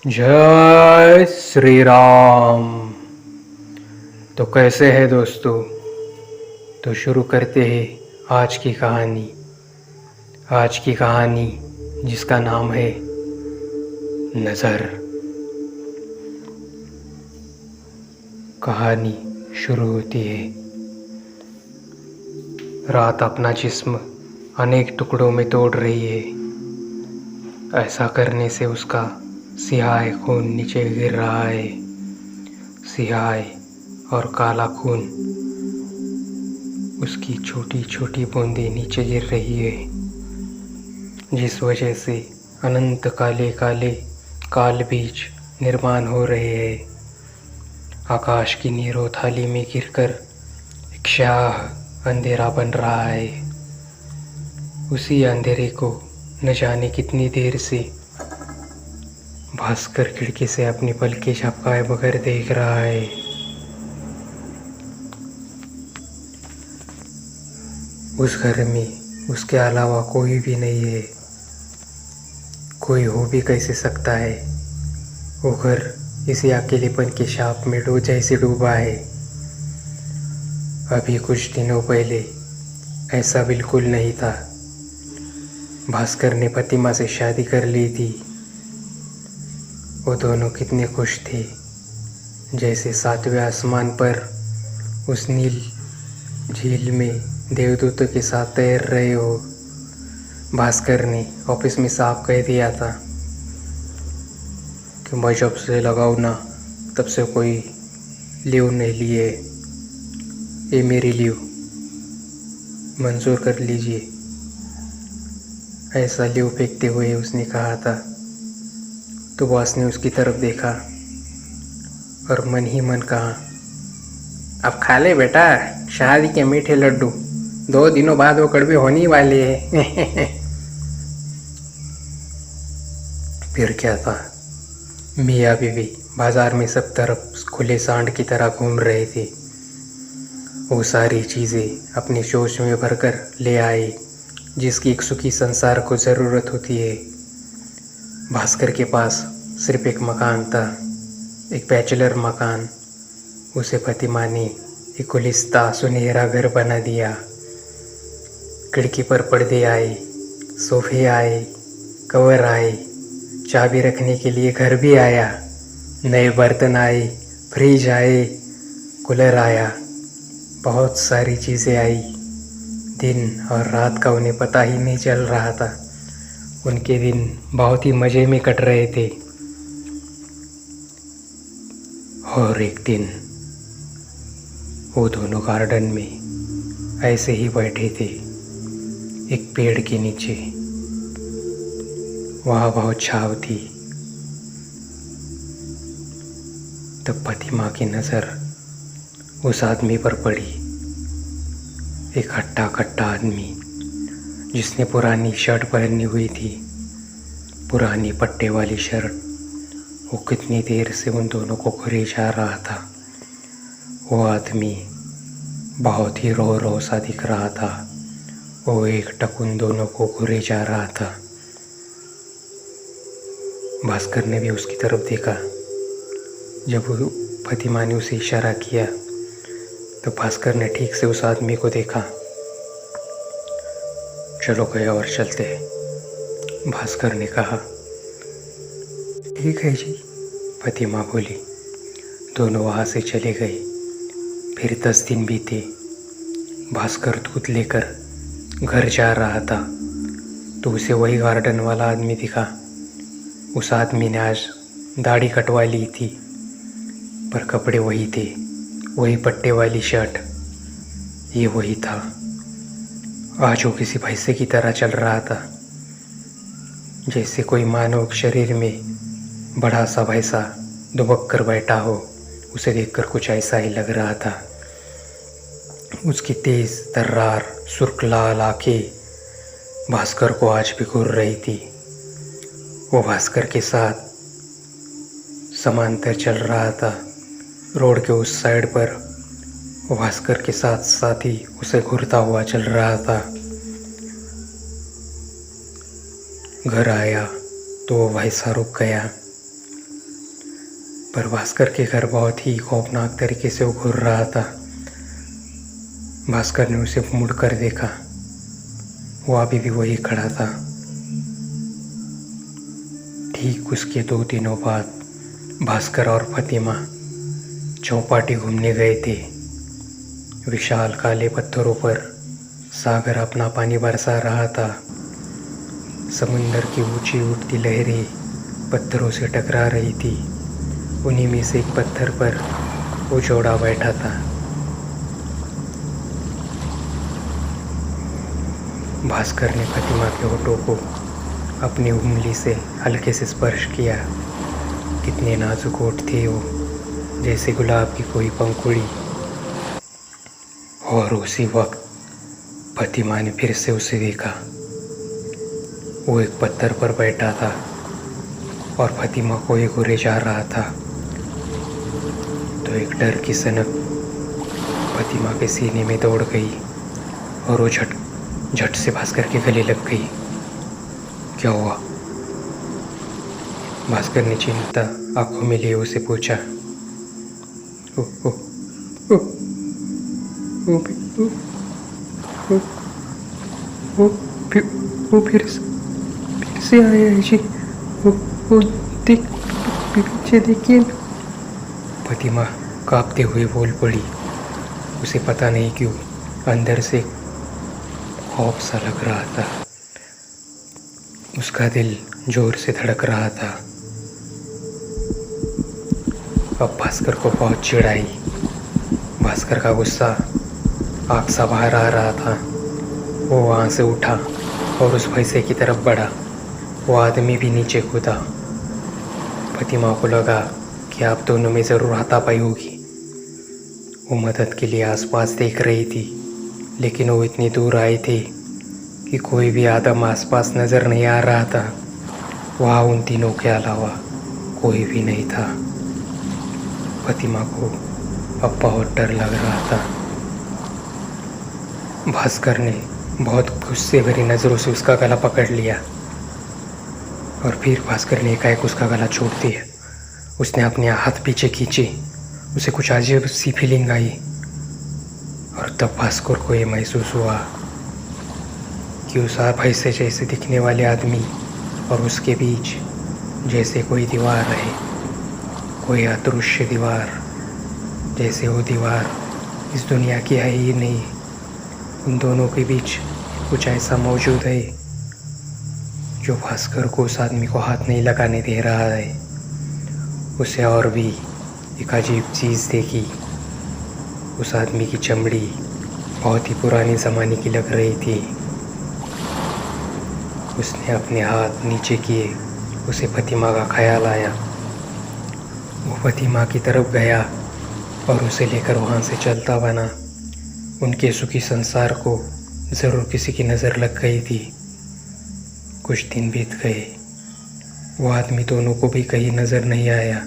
जय श्री राम। तो कैसे है दोस्तों? तो शुरू करते हैं आज की कहानी। आज की कहानी जिसका नाम है नज़र। कहानी शुरू होती है। रात अपना जिस्म अनेक टुकड़ों में तोड़ रही है। ऐसा करने से उसका सियाह खून नीचे गिर रहा है। सियाह और काला खून, उसकी छोटी छोटी बूंदें नीचे गिर रही है, जिस वजह से अनंत काले काले काल बीज निर्माण हो रहे हैं। आकाश की नीरो थाली में गिरकर एक स्याह अंधेरा बन रहा है। उसी अंधेरे को न जाने कितनी देर से भास्कर खिड़की से अपनी पलकें झपकाए बगैर देख रहा है। उस घर में उसके अलावा कोई भी नहीं है। कोई हो भी कैसे सकता है? वो घर इसी अकेलेपन के शाप में जैसे डूबा है। अभी कुछ दिनों पहले ऐसा बिल्कुल नहीं था। भास्कर ने प्रतिमा से शादी कर ली थी। वो दोनों कितने खुश थे, जैसे सातवें आसमान पर उस नील झील में देवदूतों के साथ तैर रहे हो। भास्कर ने ऑफिस में साफ कह दिया था कि मैं जब से लगाऊ ना तब से कोई लीव नहीं लिए। ये मेरी लीव मंजूर कर लीजिए। ऐसा लीव फेंकते हुए उसने कहा था। तो बॉस ने उसकी तरफ देखा और मन ही मन कहा, अब खा ले बेटा शादी के मीठे लड्डू, 2 दिनों बाद वो कड़वे होने वाले हैं। फिर क्या था, मियाँ बीवी बाजार में सब तरफ खुले सांड की तरह घूम रहे थे। वो सारी चीज़ें अपनी सोच में भरकर ले आए जिसकी एक सुखी संसार को ज़रूरत होती है। भास्कर के पास सिर्फ एक मकान था, एक बैचलर मकान। उसे प्रतिमा ने एक गुलिस्ता सुनहरा घर बना दिया। खिड़की पर पर्दे आए, सोफे आए, कवर आए, चाबी रखने के लिए घर भी आया, नए बर्तन आए, फ्रिज आए, कूलर आया, बहुत सारी चीज़ें आई। दिन और रात का उन्हें पता ही नहीं चल रहा था। उनके दिन बहुत ही मज़े में कट रहे थे। और एक दिन वो दोनों गार्डन में ऐसे ही बैठे थे, एक पेड़ के नीचे। वहाँ बहुत छाँव थी। तब प्रतिमा की नज़र उस आदमी पर पड़ी, एक हट्टा कट्टा आदमी जिसने पुरानी शर्ट पहनी हुई थी, पुरानी पट्टे वाली शर्ट। वो कितनी देर से उन दोनों को घुरे जा रहा था। वो आदमी बहुत ही रो रो सा दिख रहा था। वो एक टक उन दोनों को घुरे जा रहा था। भास्कर ने भी उसकी तरफ देखा। जब वो प्रतिमा ने उसे इशारा किया तो भास्कर ने ठीक से उस आदमी को देखा। चलो गया और चलते हैं, भास्कर ने कहा। ठीक है जी, प्रतिमा बोली। दोनों वहाँ से चले गए। फिर 10 दिन बीते। भास्कर दूध लेकर घर जा रहा था तो उसे वही गार्डन वाला आदमी दिखा। उस आदमी ने आज दाढ़ी कटवा ली थी, पर कपड़े वही थे, वही पट्टे वाली शर्ट। ये वही था। आज वो किसी भैंसे की तरह चल रहा था, जैसे कोई मानव शरीर में बड़ा सा भैंसा दुबक कर बैठा हो। उसे देखकर कुछ ऐसा ही लग रहा था। उसकी तेज तर्रार सुर्ख लाल आँखें भास्कर को आज भी घूर रही थी। वो भास्कर के साथ समांतर चल रहा था। रोड के उस साइड पर वो भास्कर के साथ साथ ही उसे घूरता हुआ चल रहा था। घर आया तो वो भैंसा रुक गया। पर भास्कर के घर बहुत ही खौफनाक तरीके से वो घूर रहा था। भास्कर ने उसे मुड़कर देखा, वो अभी भी वही खड़ा था। ठीक उसके 2 दिनों बाद भास्कर और फतिमा चौपाटी घूमने गए थे। विशाल काले पत्थरों पर सागर अपना पानी बरसा रहा था। समुंदर की ऊंची उठती लहरें पत्थरों से टकरा रही थी। उन्हीं में से एक पत्थर पर वो जोड़ा बैठा था। भास्कर ने फतिमा के होठों को अपनी उंगली से हल्के से स्पर्श किया। कितने नाजुक होठ थे वो, जैसे गुलाब की कोई पंखुड़ी। और उसी वक्त फतिमा ने फिर से उसे देखा। वो एक पत्थर पर बैठा था और फतिमा को ये घूरे जा रहा था। तो एक डर की सनक फतिमा के सीने में दौड़ गई और वो झट से भास्कर के गले लग गई। क्या हुआ? भास्कर ने चिंता आंखों में लिए उसे पूछा। ओ ओ ओ ओ ओ ओ ओ फिर से आया है जी। वो पीछे देखिए। फतिमा कांपते हुए बोल पड़ी। उसे पता नहीं क्यों अंदर से खौफ सा लग रहा था। उसका दिल जोर से धड़क रहा था। अब भास्कर को बहुत चिढ़ आई। भास्कर का गुस्सा आग सा बाहर आ रहा था। वो वहाँ से उठा और उस भैंसे की तरफ बढ़ा। वो आदमी भी नीचे कूदा। फतिमा को लगा कि आप दोनों में ज़रूर हाथापाई होगी। वो मदद के लिए आसपास देख रही थी, लेकिन वो इतनी दूर आए थे कि कोई भी आदम आसपास नज़र नहीं आ रहा था। वहाँ उन तीनों के अलावा कोई भी नहीं था। फतिमा को अब बहुत डर लग रहा था। भास्कर ने बहुत गुस्से भरी नज़रों से उसका गला पकड़ लिया और फिर भास्कर ने एकाएक उसका गला छोड़ दिया। उसने अपने हाथ पीछे खींचे। उसे कुछ अजीब सी फीलिंग आई और तब भास्कर को ये महसूस हुआ कि उस भैंसे जैसे दिखने वाले आदमी और उसके बीच जैसे कोई दीवार है, कोई अदृश्य दीवार। जैसे वो दीवार इस दुनिया की है ही नहीं। उन दोनों के बीच कुछ ऐसा मौजूद है जो भास्कर को उस आदमी को हाथ नहीं लगाने दे रहा है। उसे और भी एक अजीब चीज़ देखी। उस आदमी की चमड़ी बहुत ही पुराने ज़माने की लग रही थी। उसने अपने हाथ नीचे किए। उसे फतिमा का ख्याल आया। वो फतिमा की तरफ गया और उसे लेकर वहाँ से चलता बना। उनके सुखी संसार को ज़रूर किसी की नज़र लग गई थी। कुछ दिन बीत गए। वो आदमी दोनों को भी कहीं नज़र नहीं आया।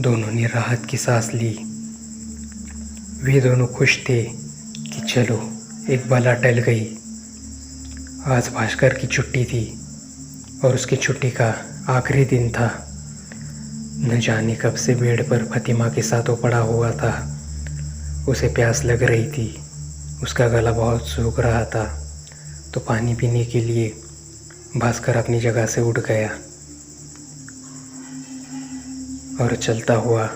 दोनों ने राहत की सांस ली। वे दोनों खुश थे कि चलो एक बला टल गई। आज भास्कर की छुट्टी थी और उसकी छुट्टी का आखिरी दिन था। न जाने कब से बेड पर फतिमा के साथ वो पड़ा हुआ था। उसे प्यास लग रही थी। उसका गला बहुत सूख रहा था। तो पानी पीने के लिए भास्कर अपनी जगह से उठ गया और चलता हुआ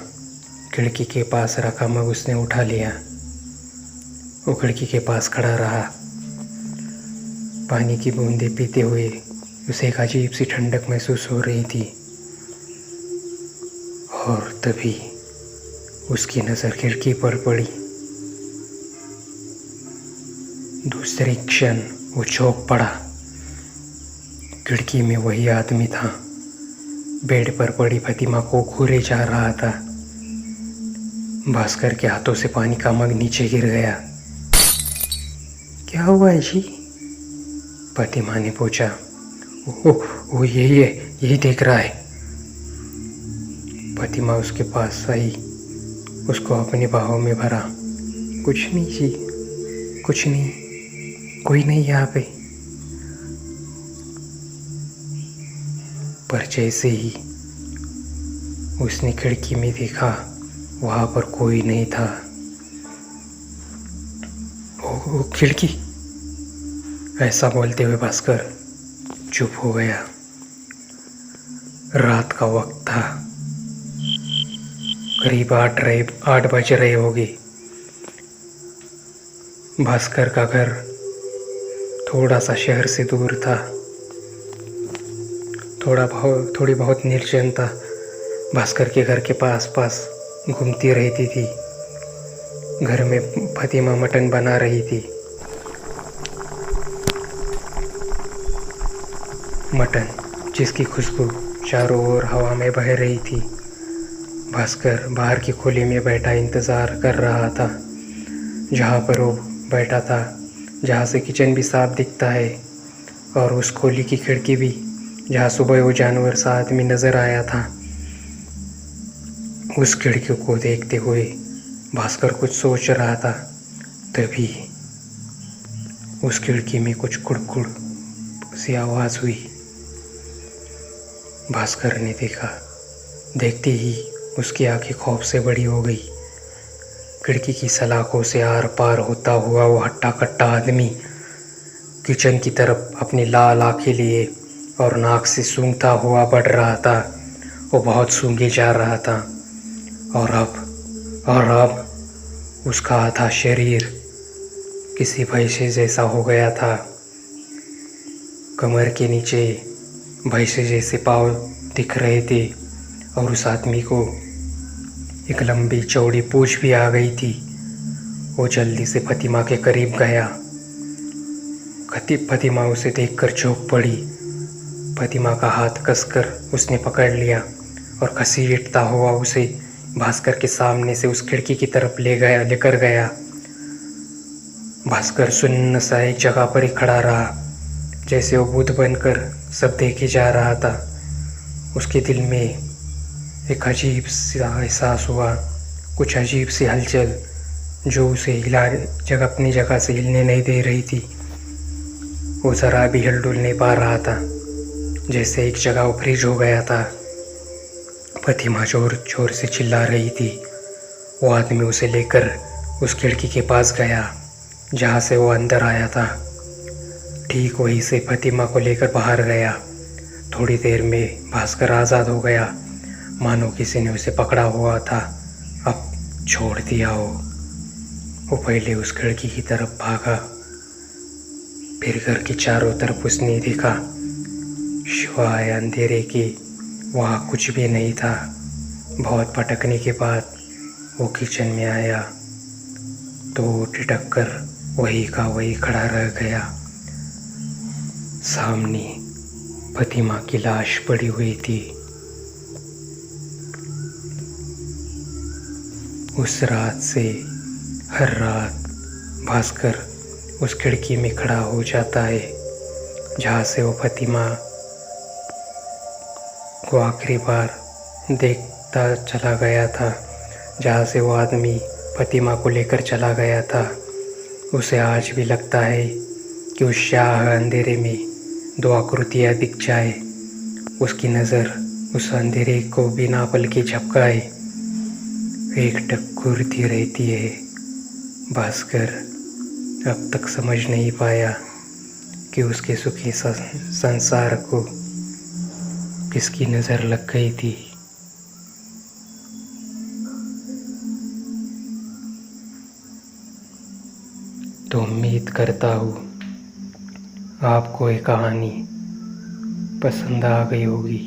खिड़की के पास रखा मग उसने उठा लिया। वो खिड़की के पास खड़ा रहा। पानी की बूंदें पीते हुए उसे एक अजीब सी ठंडक महसूस हो रही थी। और तभी उसकी नज़र खिड़की पर पड़ी। दूसरे क्षण वो चौंक पड़ा। खिड़की में वही आदमी था। बेड पर पड़ी फतिमा को घूरे जा रहा था। भास्कर के हाथों से पानी का मग नीचे गिर गया। क्या हुआ है जी? फतिमा ने पूछा। वो यही देख रहा है। फतिमा उसके पास आई, उसको अपनी बाहों में भरा। कुछ नहीं जी, कुछ नहीं, कोई नहीं यहाँ पे। पर जैसे ही उसने खिड़की में देखा, वहाँ पर कोई नहीं था। ओ खिड़की, ऐसा बोलते हुए भास्कर चुप हो गया। रात का वक्त था, करीब 8 बज रहे होंगे। भास्कर का घर थोड़ा सा शहर से दूर था, थोड़ी बहुत निर्जनता भास्कर के घर के पास घूमती रहती थी। घर में फतिमा मटन बना रही थी। मटन जिसकी खुशबू चारों ओर हवा में बह रही थी। भास्कर बाहर की खोली में बैठा इंतज़ार कर रहा था, जहाँ पर वो बैठा था, जहाँ से किचन भी साफ दिखता है, और उस खोली की खिड़की भी, जहाँ सुबह वो जानवर सा आदमी नज़र आया था। उस खिड़की को देखते हुए भास्कर कुछ सोच रहा था। तभी उस खिड़की में कुछ कुड़कुड़ सी आवाज़ हुई। भास्कर ने देखा, देखते ही उसकी आंखें खौफ से बड़ी हो गई। खिड़की की सलाखों से आर पार होता हुआ वो हट्टा कट्टा आदमी किचन की तरफ अपनी लाल आंखें लिए और नाक से सूंघता हुआ बढ़ रहा था। वो बहुत सूंघे जा रहा था, और अब उसका आधा शरीर किसी भैंसे जैसा हो गया था। कमर के नीचे भैंसे जैसे पाँव दिख रहे थे, और उस आदमी को एक लंबी चौड़ी पूंछ भी आ गई थी। वो जल्दी से फतिमा के करीब गया। फतिमा उसे देखकर चौंक पड़ी। फतिमा का हाथ कसकर उसने पकड़ लिया और घसीटता हुआ उसे भास्कर के सामने से उस खिड़की की तरफ लेकर गया। भास्कर सुन्न सा एक जगह पर ही खड़ा रहा, जैसे वो भूत बनकर सब देखे जा रहा था। उसके दिल में एक अजीब सा एहसास हुआ, कुछ अजीब सी हलचल जो उसे अपनी जगह से हिलने नहीं दे रही थी। वो ज़रा भी हिल डुल नहीं पा रहा था, जैसे एक जगह वो फ्रीज हो गया था। फतिमा जोर से चिल्ला रही थी। वो आदमी उसे लेकर उस खिड़की के पास गया जहाँ से वो अंदर आया था। ठीक वहीं से फतिमा को लेकर बाहर गया। थोड़ी देर में भास्कर आज़ाद हो गया, मानो किसी ने उसे पकड़ा हुआ था, अब छोड़ दिया हो। वो पहले उस खिड़की की तरफ भागा, फिर घर के चारों तरफ उसने देखा, शिवाय अंधेरे की वहाँ कुछ भी नहीं था। बहुत भटकने के बाद वो किचन में आया तो ठिठक कर वही का वही खड़ा रह गया। सामने फतिमा की लाश पड़ी हुई थी। उस रात से हर रात भास्कर उस खिड़की में खड़ा हो जाता है जहाँ से वो फतिमा को आखिरी बार देखता चला गया था, जहाँ से वो आदमी फतिमा को लेकर चला गया था। उसे आज भी लगता है कि उस शाह अंधेरे में दो आकृतियाँ दिख जाए, उसकी नज़र उस अंधेरे को बिना पल के झपकाए एकटक घूरती रहती है। भास्कर अब तक समझ नहीं पाया कि उसके सुखी संसार को किसकी नज़र लग गई थी। तो उम्मीद करता हूँ आपको ये कहानी पसंद आ गई होगी।